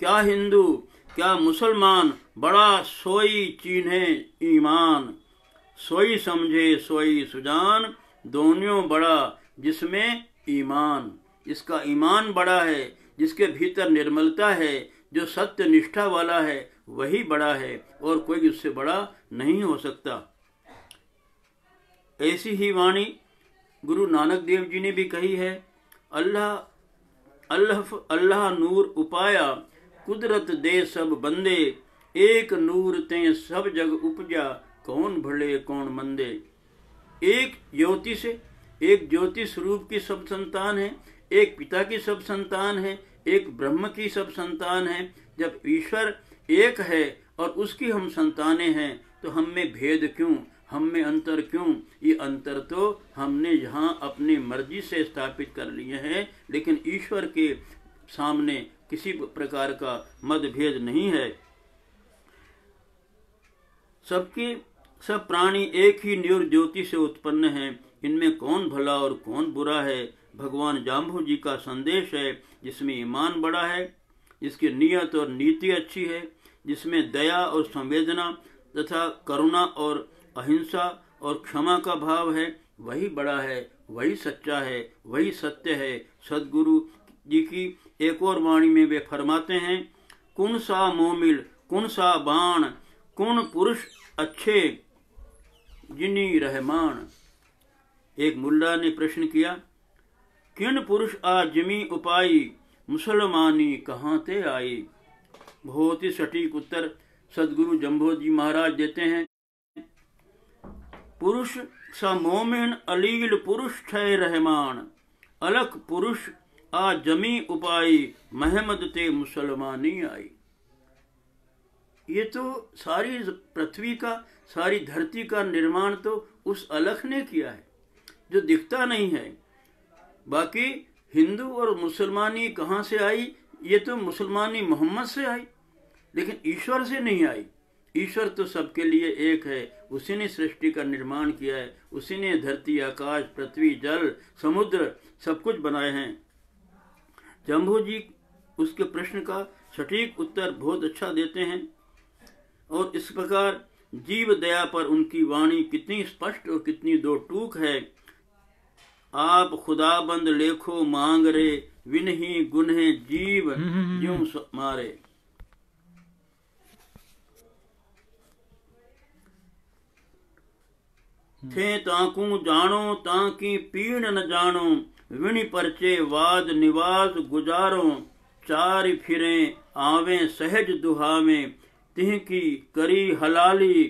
क्या हिंदू क्या मुसलमान, बड़ा सोई चीन्हे ईमान, सोई समझे सोई सुजान, दोनों बड़ा जिसमें ईमान। इसका ईमान बड़ा है जिसके भीतर निर्मलता है, जो सत्य निष्ठा वाला है, वही बड़ा है और कोई उससे बड़ा नहीं हो सकता। ऐसी ही वाणी गुरु नानक देव जी ने भी कही है। अल्लाह अल्लाह अल्लाह नूर उपाया, कुदरत दे सब बंदे, एक नूर ते सब जग उपजा, कौन भले कौन मंदे। एक ज्योति से, एक ज्योति स्वरूप की सब संतान है, एक पिता की सब संतान है, एक ब्रह्म की सब संतान है। जब ईश्वर एक है और उसकी हम संतानें हैं तो हम में भेद क्यों, हम में अंतर क्यों? ये अंतर तो हमने यहाँ अपनी मर्जी से स्थापित कर लिए हैं, लेकिन ईश्वर के सामने किसी प्रकार का मतभेद नहीं है। सब प्राणी एक ही न्यूर ज्योति से उत्पन्न हैं। इनमें कौन भला और कौन बुरा है? भगवान जाम्बू जी का संदेश है, जिसमें ईमान बड़ा है, जिसकी नियत और नीति अच्छी है, जिसमें दया और संवेदना तथा करुणा और अहिंसा और क्षमा का भाव है, वही बड़ा है, वही सच्चा है, वही सत्य है। सदगुरु जी की एक और वाणी में वे फरमाते हैं, कुन सा मोमिल कुन सा बाण, कुन पुरुष अच्छे जिनी रहमान। एक मुल्ला ने प्रश्न किया, किन पुरुष आजमी उपाई, मुसलमानी कहाँ ते आई। बहुत ही सटीक उत्तर सदगुरु जम्भो जी महाराज देते हैं। पुरुष सा मोमिन अलील पुरुष ठय रहमान, अलख पुरुष आ जमी उपाई, महमद ते मुसलमानी आई। ये तो सारी पृथ्वी का, सारी धरती का निर्माण तो उस अलख ने किया है जो दिखता नहीं है। बाकी हिंदू और मुसलमानी कहाँ से आई? ये तो मुसलमानी मोहम्मद से आई, लेकिन ईश्वर से नहीं आई। ईश्वर तो सबके लिए एक है, उसी ने सृष्टि का निर्माण किया है, उसी ने धरती, आकाश, पृथ्वी, जल, समुद्र सब कुछ बनाए हैं। जम्भू जी उसके प्रश्न का सटीक उत्तर बहुत अच्छा देते हैं और इस प्रकार जीव दया पर उनकी वाणी कितनी स्पष्ट और कितनी दो टूक है। आप खुदाबंद लेखो मांग रे, विनही गुन्हे जीव ज्यों मारे। थे ताकू जानो ताकि पीण न जानो, विनि परचे वाद निवास गुजारो, चारि फिरे आवे सहज दुहावे, तिह की करी हलाली,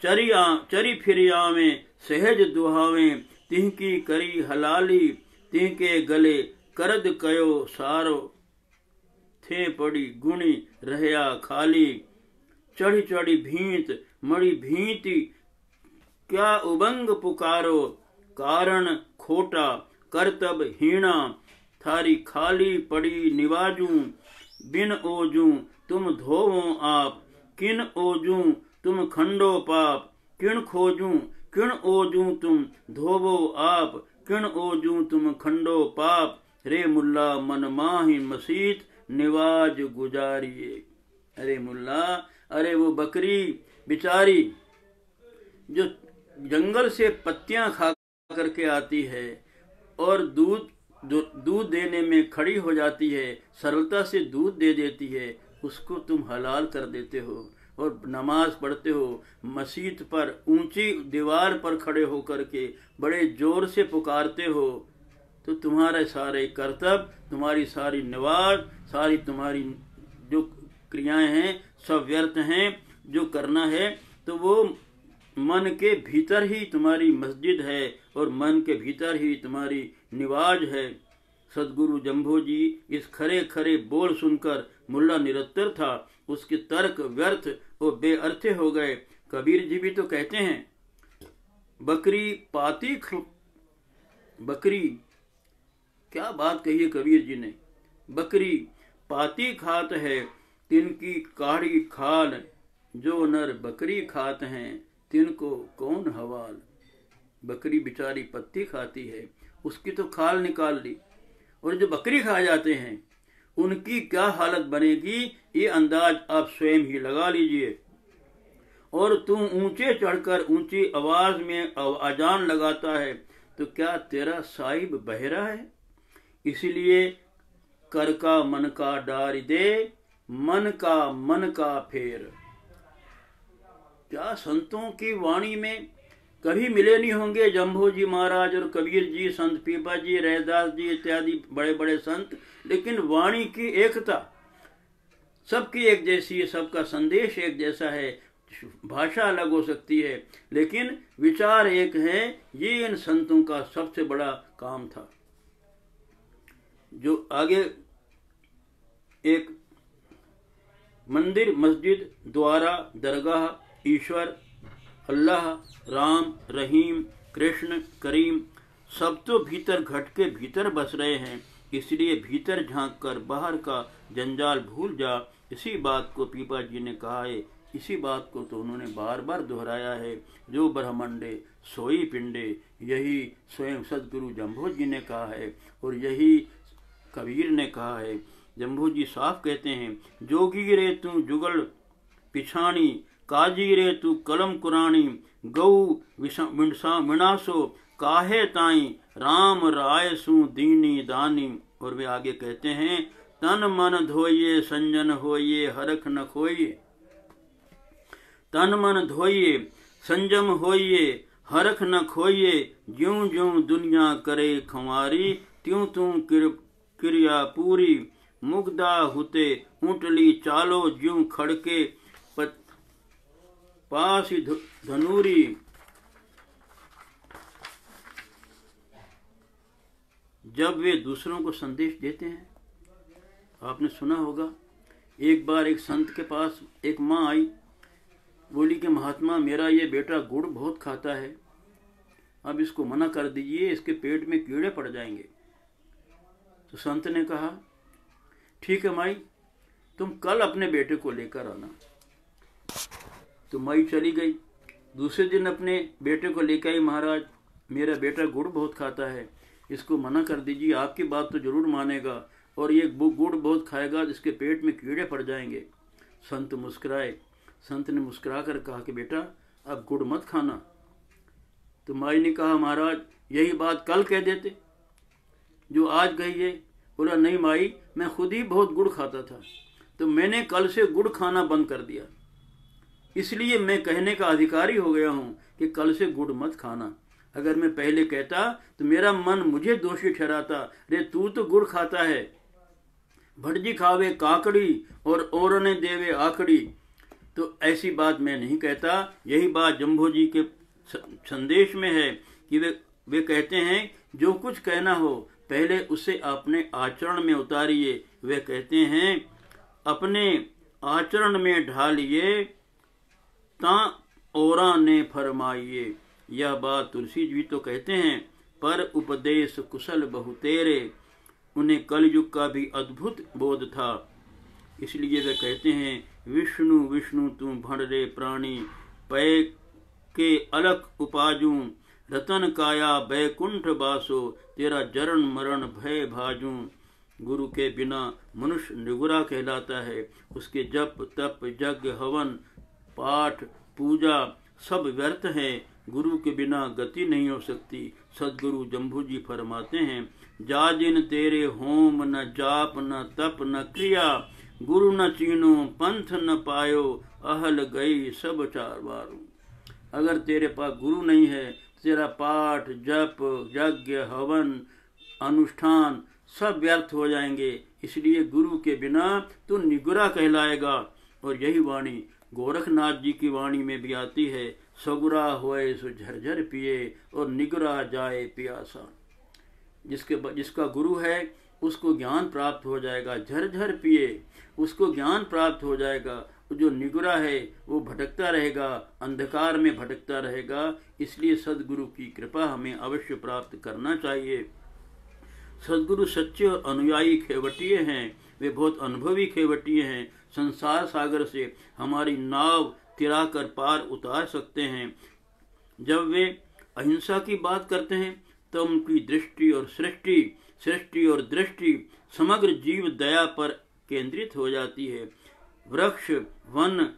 चरी फिर आवे सहज दुहावे, तिह की करी हलाली, तिह के गले करद कयो सारो, थे पड़ी गुणी रहया खाली, चढ़ी चढ़ी भींत मड़ी भींति, क्या उबंग पुकारो, कारण खोटा करतब हीणा, थारी खाली पड़ी निवाजू, बिन ओजू तुम धोवो आप, किन ओजू तुम खंडो पाप, किन खोजू किन ओजू तुम धोवो आप, किन ओजू तुम खंडो पाप, रे मुल्ला मन माही मसीत निवाज गुजारिए। अरे मुल्ला, अरे वो बकरी बिचारी जो जंगल से पत्तियां खा करके आती है और दूध देने में खड़ी हो जाती है, सरलता से दूध दे देती है, उसको तुम हलाल कर देते हो और नमाज पढ़ते हो, मस्जिद पर ऊंची दीवार पर खड़े होकर के बड़े जोर से पुकारते हो, तो तुम्हारे सारे कर्तव्य, तुम्हारी सारी नमाज, सारी तुम्हारी जो क्रियाएं हैं सब व्यर्थ हैं। जो करना है तो वो मन के भीतर ही तुम्हारी मस्जिद है और मन के भीतर ही तुम्हारी निवाज है। सदगुरु जम्भो जी इस खरे खरे बोल सुनकर मुल्ला निरत्तर था, उसके तर्क व्यर्थ और बेअर्थे हो गए। कबीर जी भी तो कहते हैं, बकरी पाती बकरी, क्या बात कही है कबीर जी ने, बकरी पाती खात है तिनकी काढ़ी खाल, जो नर बकरी खात हैं तिनको कौन हवाल। बकरी बेचारी पत्ती खाती है, उसकी तो खाल निकाल ली, और जो बकरी खा जाते हैं उनकी क्या हालत बनेगी ये अंदाज आप स्वयं ही लगा लीजिए। और तुम ऊंचे चढ़कर ऊंची आवाज में अजान लगाता है तो क्या तेरा साहिब बहरा है? इसलिए कर का मन का डार दे, मन का फेर। क्या संतों की वाणी में कभी मिले नहीं होंगे जम्भू जी महाराज और कबीर जी, संत पीपा जी, रैदास जी इत्यादि बड़े बड़े संत, लेकिन वाणी की एकता सबकी एक जैसी है, सबका संदेश एक जैसा है। भाषा अलग हो सकती है लेकिन विचार एक है। ये इन संतों का सबसे बड़ा काम था। जो आगे एक मंदिर, मस्जिद, द्वारा, दरगाह, ईश्वर, अल्लाह, राम, रहीम, कृष्ण, करीम सब तो भीतर घट के भीतर बस रहे हैं। इसलिए भीतर झांक कर बाहर का जंजाल भूल जा। इसी बात को पीपा जी ने कहा है। इसी बात को तो उन्होंने बार बार दोहराया है। जो ब्रह्मंडे सोई पिंडे, यही स्वयं सदगुरु जम्भू जी ने कहा है और यही कबीर ने कहा है। जम्भू जी साफ कहते हैं, जोगी रे तू जुगल पिछाणी, काजी रे तू कलम कुरानी, गऊ विनाशो काहे ताई, राम राय सु दीनी दानी। और वे आगे कहते हैं, तन मन धोइए संजन होइए हरख न खोइए, तन मन धोइए संजम होइए हरख न खोइए, ज्यों ज्यों दुनिया करे खंवारी, त्यों त्यों क्रिया पूरी, मुग्धा हुते ऊंटली चालो, ज्यों खड़के पास धनूरी। जब वे दूसरों को संदेश देते हैं, आपने सुना होगा, एक बार एक संत के पास एक माँ आई, बोली कि महात्मा मेरा ये बेटा गुड़ बहुत खाता है, अब इसको मना कर दीजिए, इसके पेट में कीड़े पड़ जाएंगे। तो संत ने कहा, ठीक है माई, तुम कल अपने बेटे को लेकर आना। तो माई चली गई। दूसरे दिन अपने बेटे को लेकर आई, महाराज मेरा बेटा गुड़ बहुत खाता है, इसको मना कर दीजिए, आपकी बात तो जरूर मानेगा और ये गुड़ बहुत खाएगा जिसके पेट में कीड़े पड़ जाएंगे। संत मुस्कुराए। संत ने मुस्कुरा कर कहा कि बेटा अब गुड़ मत खाना। तो माई ने कहा, महाराज यही बात कल कह देते जो आज गई है। बोला, नहीं माई, मैं खुद ही बहुत गुड़ खाता था, तो मैंने कल से गुड़ खाना बंद कर दिया, इसलिए मैं कहने का अधिकारी हो गया हूं कि कल से गुड़ मत खाना। अगर मैं पहले कहता तो मेरा मन मुझे दोषी ठहराता, रे तू तो गुड़ खाता है, भटजी खावे काकड़ी और औरने देवे आकड़ी। तो ऐसी बात मैं नहीं कहता। यही बात जम्भू जी के संदेश में है कि वे कहते हैं, जो कुछ कहना हो पहले उसे अपने आचरण में उतारिए। वे कहते हैं, अपने आचरण में ढालिए ता औरा ने फरमाइए। यह बात तुलसी जी तो कहते हैं, पर उपदेश कुशल बहु तेरे, उन्हें कलयुग का भी अद्भुत बोध था। इसलिए वे कहते हैं, विष्णु विष्णु तू भण रे प्राणी, पै के अलख उपाजू, रतन काया बैकुंठ बासो, तेरा जरण मरण भय भाजू। गुरु के बिना मनुष्य निगुरा कहलाता है। उसके जप तप यज्ञ हवन पाठ पूजा सब व्यर्थ है। गुरु के बिना गति नहीं हो सकती। सदगुरु जम्भू जी फरमाते हैं, जा जिन तेरे होम न जाप न तप न क्रिया, गुरु न चीनो पंथ न पायो, अहल गई सब चार बारू। अगर तेरे पास गुरु नहीं है, तेरा पाठ जप यज्ञ हवन अनुष्ठान सब व्यर्थ हो जाएंगे। इसलिए गुरु के बिना तू निगुरा कहलाएगा। और यही वाणी गोरखनाथ जी की वाणी में भी आती है, सगुरा होए सो झरझर पिए और निगुरा जाए प्यासा। जिसका गुरु है उसको ज्ञान प्राप्त हो जाएगा, झरझर पिए उसको ज्ञान प्राप्त हो जाएगा। जो निगुरा है वो भटकता रहेगा, अंधकार में भटकता रहेगा। इसलिए सदगुरु की कृपा हमें अवश्य प्राप्त करना चाहिए। सदगुरु सच्चे और अनुयायी खेवटिए हैं। वे बहुत अनुभवी खेवटिए हैं। संसार सागर से हमारी नाव तिराकर पार उतार सकते हैं। जब वे अहिंसा की बात करते हैं तो उनकी दृष्टि और दृष्टि समग्र जीव दया पर केंद्रित हो जाती है। वृक्ष वन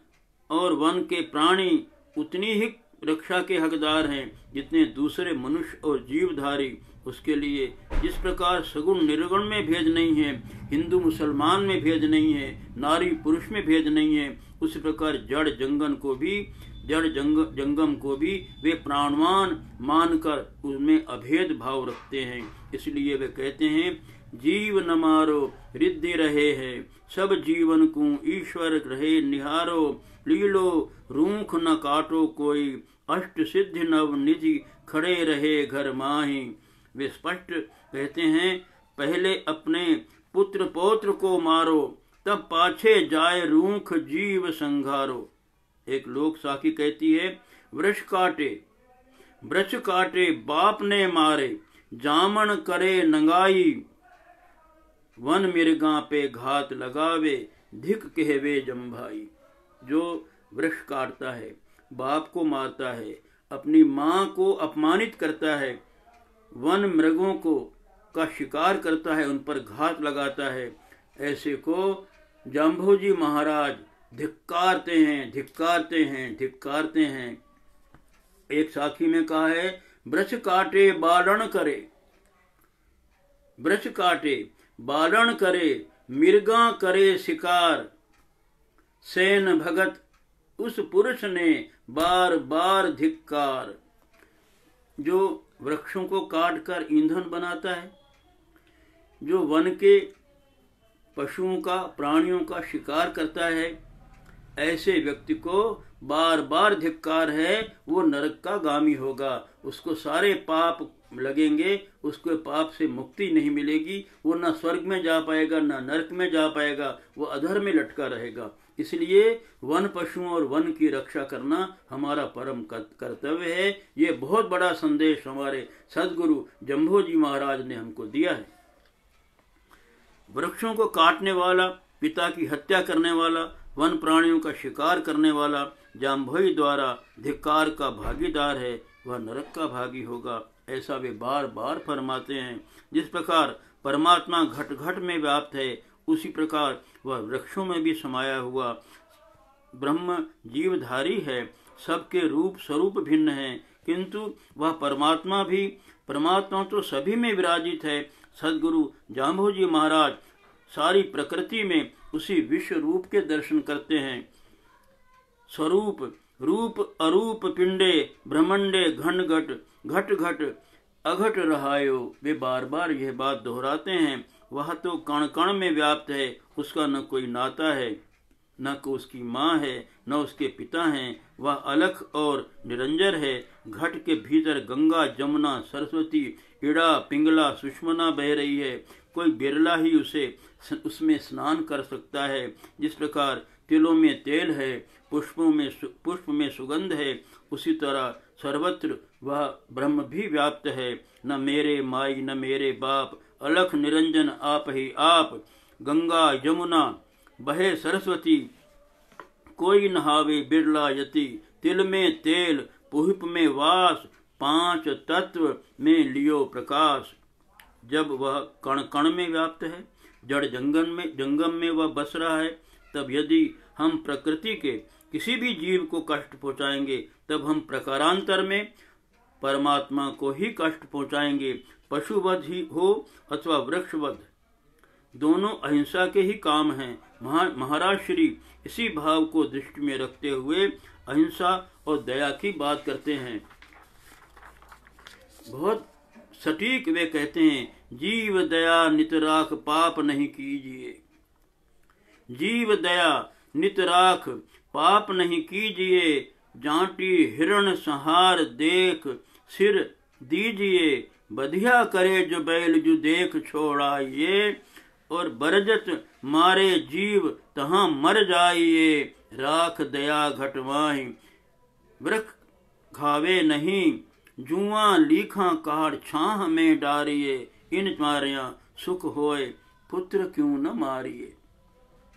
और वन के प्राणी उतनी ही रक्षा के हकदार हैं जितने दूसरे मनुष्य और जीवधारी। उसके लिए जिस प्रकार सगुण निर्गुण में भेद नहीं है, हिंदू मुसलमान में भेद नहीं है, नारी पुरुष में भेद नहीं है, उसी प्रकार जड़ जंगम को भी वे प्राणवान मानकर उसमें अभेद भाव रखते हैं। इसलिए वे कहते हैं, जीव न मारो रिद्धि रहे है, सब जीवन को ईश्वर रहे निहारो, लीलो रूख न काटो कोई, अष्ट सिद्धि नव निधि खड़े रहे घर माही। वे स्पष्ट कहते हैं, पहले अपने पुत्र पौत्र को मारो, तब पाछे जाए रूख जीव संघारो। एक लोक साखी कहती है, वृक्ष काटे बाप ने मारे, जामन करे नंगाई, वन मिर्गा पे घात लगावे, धिक कहवे जम्भाई। जो वृक्ष काटता है, बाप को मारता है, अपनी माँ को अपमानित करता है, वन मृगों का शिकार करता है, उन पर घात लगाता है, ऐसे को जाम्भोजी महाराज धिक्कारते हैं। एक साखी में कहा है, वृक्ष काटे बारण करे, मिर्गा करे शिकार, सेन भगत उस पुरुष ने बार बार धिक्कार। जो वृक्षों को काटकर ईंधन बनाता है, जो वन के पशुओं का प्राणियों का शिकार करता है, ऐसे व्यक्ति को बार बार धिक्कार है, वो नरक का गामी होगा। उसको सारे पाप लगेंगे, उसको पाप से मुक्ति नहीं मिलेगी, वो न स्वर्ग में जा पाएगा न नरक में जा पाएगा, वो अधर में लटका रहेगा। इसलिए वन पशुओं और वन की रक्षा करना हमारा परम कर्तव्य है। ये बहुत बड़ा संदेश हमारे सदगुरु जम्भोजी महाराज ने हमको दिया है। वृक्षों को काटने वाला, पिता की हत्या करने वाला, वन प्राणियों का शिकार करने वाला जाम्भोई द्वारा धिक्कार का भागीदार है, वह नरक का भागी होगा, ऐसा वे बार बार फरमाते हैं। जिस प्रकार परमात्मा घट घट में व्याप्त है, उसी प्रकार वह वृक्षों में भी समाया हुआ ब्रह्म जीवधारी है। सबके रूप स्वरूप भिन्न है, किंतु वह परमात्मा तो सभी में विराजित है। सदगुरु जाम्भोजी महाराज सारी प्रकृति में उसी विश्व रूप के दर्शन करते हैं। स्वरूप रूप अरूप पिंडे ब्रह्मंडे घन घट घट अघट रहायो। वे बार बार यह बात दोहराते हैं। वह तो कण कण में व्याप्त है, उसका न कोई नाता है, न को उसकी माँ है, न उसके पिता हैं। वह अलख और निरंजर है। घट के भीतर गंगा जमुना सरस्वती इड़ा पिंगला सुषमना बह रही है। कोई बिरला ही उसमें स्नान कर सकता है। जिस प्रकार तिलों में तेल है, पुष्प में सुगंध है, उसी तरह सर्वत्र वह ब्रह्म भी व्याप्त है। न मेरे माई न मेरे बाप, अलख निरंजन आप ही आप। गंगा यमुना बहे सरस्वती, कोई नहावे बिरला यति। तिल में तेल, पुष्प में वास, पांच तत्व में लियो प्रकाश। जब वह कण कण में व्याप्त है, जड़ जंगम में वह बस रहा है, तब यदि हम प्रकृति के किसी भी जीव को कष्ट पहुंचाएंगे, तब हम प्रकारांतर में परमात्मा को ही कष्ट पहुंचाएंगे। पशुवध ही हो अथवा वृक्षवध, दोनों अहिंसा के ही काम हैं। महाराज श्री इसी भाव को दृष्टि में रखते हुए अहिंसा और दया की बात करते हैं। बहुत सटीक वे कहते हैं, जीव दया नित राख पाप नहीं कीजिए। जीव दया नित राख पाप नहीं कीजिए। जांटी हिरण संहार देख सिर दीजिए। बधिया करे जो बैल जो देख छोड़ाइए। और बरजत मारे जीव तहां मर जाइए। राख दया घटवाई वृक्ष घावे नहीं। जुआ लीखा काढ़ छाह में डारिए। इन मारिया सुख होए पुत्र क्यों न मारिए।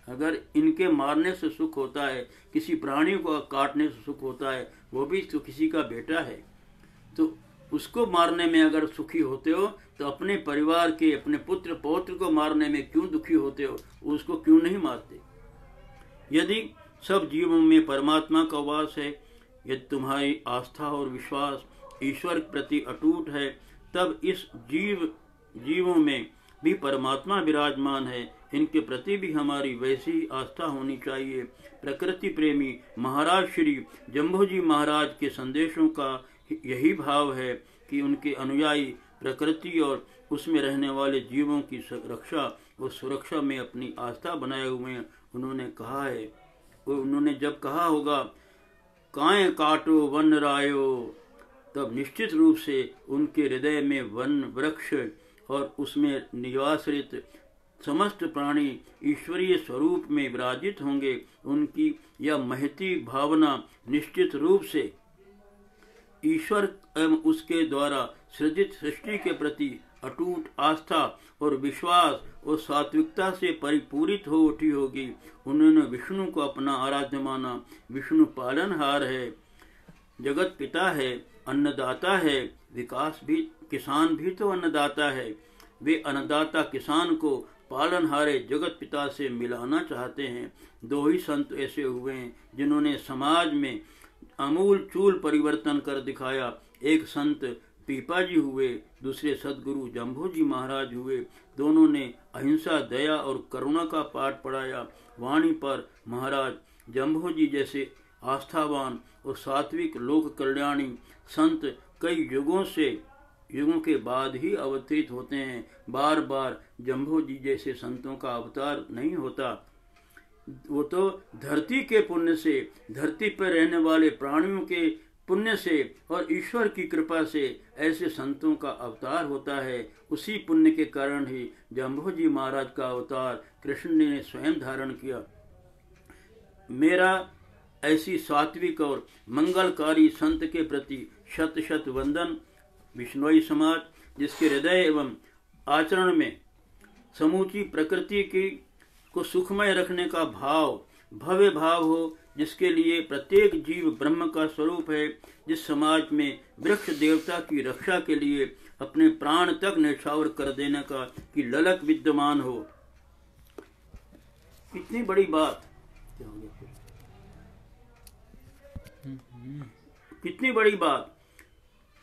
अगर इनके मारने से सुख होता है, किसी प्राणी को काटने से सुख होता है, वो भी तो किसी का बेटा है, तो उसको मारने में अगर सुखी होते हो, तो अपने परिवार के अपने पुत्र पौत्र को मारने में क्यों दुखी होते हो, उसको क्यों नहीं मारते। यदि सब जीवों में परमात्मा का वास है, यदि तुम्हारी आस्था और विश्वास ईश्वर के प्रति अटूट है, तब इस जीवों में भी परमात्मा विराजमान है, इनके प्रति भी हमारी वैसी आस्था होनी चाहिए। प्रकृति प्रेमी महाराज श्री जम्भोजी महाराज के संदेशों का यही भाव है कि उनके अनुयायी प्रकृति और उसमें रहने वाले जीवों की रक्षा और सुरक्षा में अपनी आस्था बनाए हुए हैं। उन्होंने जब कहा होगा काएं काटो वन रायो, तब निश्चित रूप से उनके हृदय में वन वृक्ष और उसमें निवासित समस्त प्राणी ईश्वरीय स्वरूप में विराजित होंगे। उनकी यह महती भावना निश्चित रूप से ईश्वर एवं उसके द्वारा सृजित सृष्टि के प्रति अटूट आस्था और विश्वास और सात्विकता से परिपूरित हो उठी होगी। उन्होंने विष्णु को अपना आराध्य माना। विष्णु पालनहार है, जगत पिता है, अन्नदाता है, विकास भी, किसान भी तो अन्नदाता है। वे अन्नदाता किसान को पालनहारे जगत पिता से मिलाना चाहते हैं। दो ही संत ऐसे हुए हैं जिन्होंने समाज में आमूल चूल परिवर्तन कर दिखाया। एक संत पीपाजी हुए, दूसरे सदगुरु जम्भोजी महाराज हुए। दोनों ने अहिंसा, दया और करुणा का पाठ पढ़ाया। वाणी पर महाराज जम्भोजी जैसे आस्थावान और सात्विक लोक कल्याणी संत कई युगों के बाद ही अवतरित होते हैं। बार बार जम्भोजी जैसे संतों का अवतार नहीं होता। वो तो धरती के पुण्य से, धरती पर रहने वाले प्राणियों के पुण्य से और ईश्वर की कृपा से ऐसे संतों का अवतार होता है। उसी पुण्य के कारण ही जम्भोजी महाराज का अवतार कृष्ण ने स्वयं धारण किया। मेरा ऐसी सात्विक और मंगलकारी संत के प्रति शत शत वंदन। विष्णोई समाज जिसके हृदय एवं आचरण में समूची प्रकृति को सुखमय रखने का भव्य भाव हो, जिसके लिए प्रत्येक जीव ब्रह्म का स्वरूप है, जिस समाज में वृक्ष देवता की रक्षा के लिए अपने प्राण तक न्यौछावर कर देने का की ललक विद्यमान हो। कितनी बड़ी बात, कितनी बड़ी बात।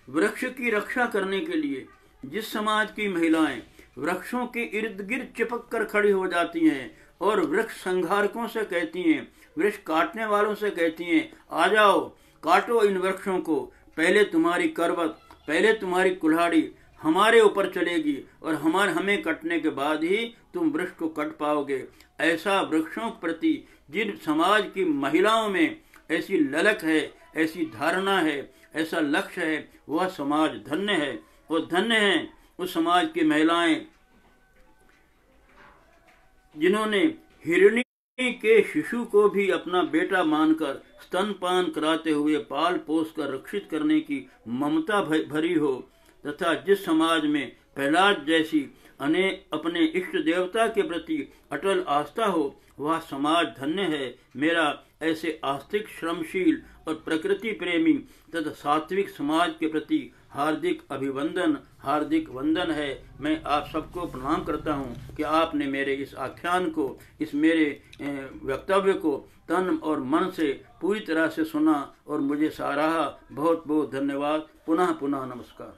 वृक्ष की रक्षा करने के लिए जिस समाज की महिलाएं वृक्षों के इर्द गिर्द चिपक कर खड़ी हो जाती हैं और वृक्ष संहारकों से कहती हैं, वृक्ष काटने वालों से कहती हैं, आ जाओ काटो इन वृक्षों को, पहले तुम्हारी करवत, पहले तुम्हारी कुल्हाड़ी हमारे ऊपर चलेगी और हमें कटने के बाद ही तुम वृक्ष को कट पाओगे। ऐसा वृक्षों के प्रति जिन समाज की महिलाओं में ऐसी ललक है, ऐसी धारणा है, ऐसा लक्ष्य है, वह समाज धन्य है। और धन्य है उस समाज की महिलाएं जिन्होंने हिरणी के शिशु को भी अपना बेटा मानकर स्तनपान कराते हुए पाल पोस कर रक्षित करने की ममता भरी हो, तथा जिस समाज में प्रहलाद जैसी अपने इष्ट देवता के प्रति अटल आस्था हो, वह समाज धन्य है। मेरा ऐसे आस्तिक, श्रमशील और प्रकृति प्रेमी तथा सात्विक समाज के प्रति हार्दिक अभिवंदन, हार्दिक वंदन है। मैं आप सबको प्रणाम करता हूँ कि आपने मेरे इस आख्यान को, इस मेरे वक्तव्य को तन और मन से पूरी तरह से सुना और मुझे सराहा। बहुत बहुत धन्यवाद। पुनः पुनः नमस्कार।